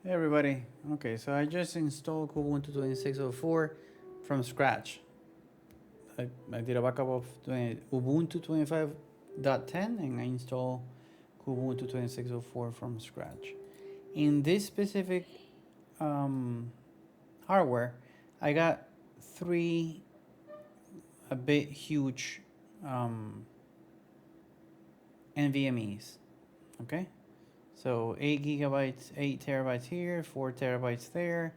Hey everybody. Okay, so I just installed Kubuntu 26.04 from scratch. I did a backup of Ubuntu 25.10 and I installed Kubuntu 26.04 from scratch. In this specific hardware, I got three a bit huge NVMe's. Okay, so 8 gigabytes, 8 terabytes here, 4 terabytes there,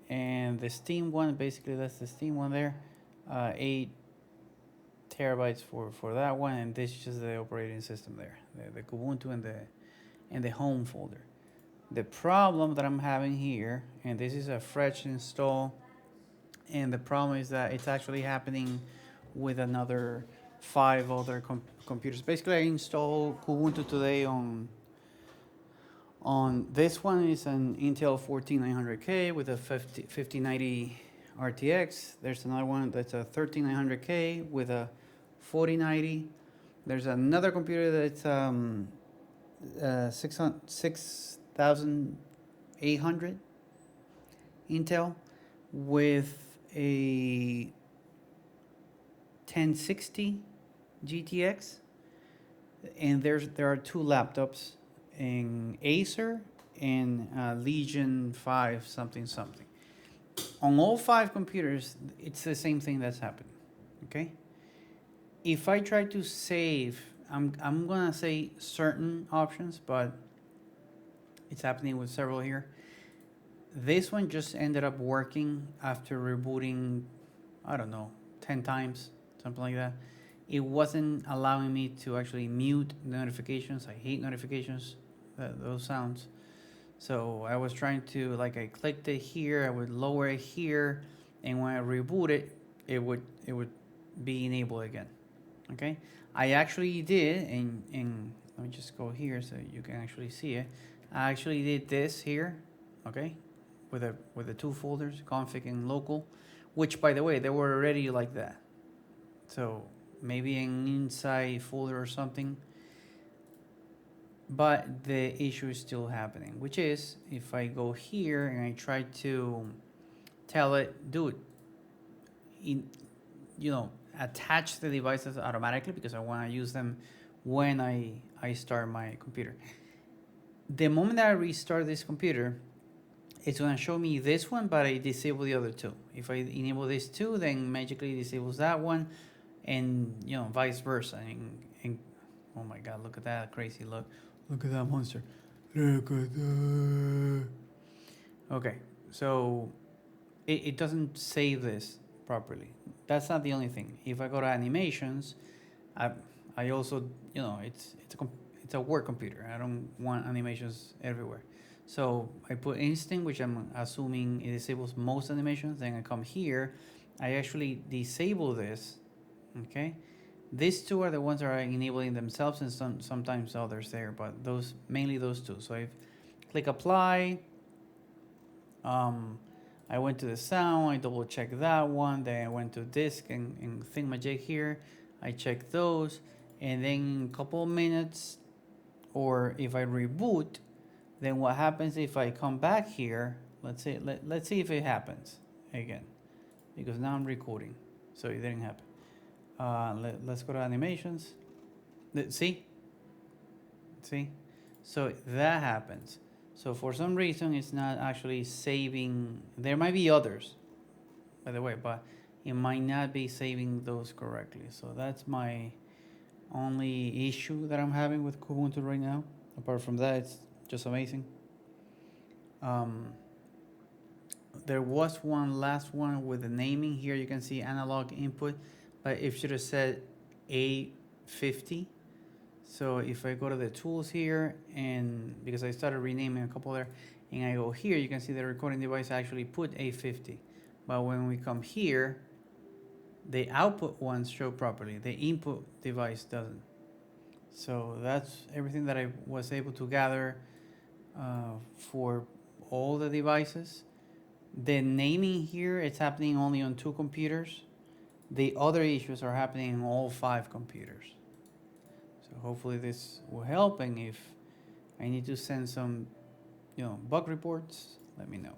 and the Steam one, basically that's the Steam one there, 8 terabytes for that one, and this is just the operating system there, the Kubuntu and the home folder. The problem that I'm having here, and this is a fresh install, and the problem is that it's actually happening with another five other computers. Basically, I installed Kubuntu today on this one is an Intel 14900K with a 5090 RTX. There's another one that's a 13900K with a 4090. There's another computer that's 6800 Intel with a 1060 GTX. And there are two laptops in Acer and Legion 5 something something. On all five computers, it's the same thing that's happening. Okay? If I try to save, I'm gonna say certain options, but it's happening with several here. This one just ended up working after rebooting, I don't know, 10 times, something like that. It wasn't allowing me to actually mute the notifications. I hate notifications, those sounds. So I was trying to, like, I clicked it here, I would lower it here, and when I reboot it, it would be enabled again. Okay, I actually did, and let me just go here so you can actually see it. I actually did this here, okay, with the two folders, config and local, which by the way they were already like that. So maybe an inside folder or something. But the issue is still happening, which is if I go here and I try to tell it, dude, in, attach the devices automatically because I want to use them when I start my computer. The moment that I restart this computer, it's going to show me this one, but I disable the other two. If I enable this two, then magically disables that one, and vice versa. And oh my God, look at that crazy look! Look at that monster! Look at that! Okay, so it doesn't save this properly. That's not the only thing. If I go to animations, I I also it's a work computer. I don't want animations everywhere. So I put instinct, which I'm assuming it disables most animations. Then I come here, I actually disable this. Okay, these two are the ones that are enabling themselves, and sometimes others there, but those mainly those two. So I click apply. Um, I went to the sound, I double checked that one, then I went to disk and thingamajig here. I checked those, and then in a couple of minutes, or if I reboot, then what happens if I come back here? Let's see if it happens again, because now I'm recording, so it didn't happen. Let's go to animations. See, see, so that happens. So for some reason, it's not actually saving. There might be others, by the way, but it might not be saving those correctly. So that's my only issue that I'm having with Kubuntu right now. Apart from that, it's just amazing. Um, there was one last one with the naming here. You can see analog input, but it should have said A50. So if I go to the tools here, and because I started renaming a couple there, and I go here, you can see the recording device actually put A50. But when we come here, the output ones show properly. The input device doesn't. So that's everything that I was able to gather for all the devices. The naming here, it's happening only on two computers. The other issues are happening on all five computers. So hopefully this will help, and if I need to send some bug reports, let me know.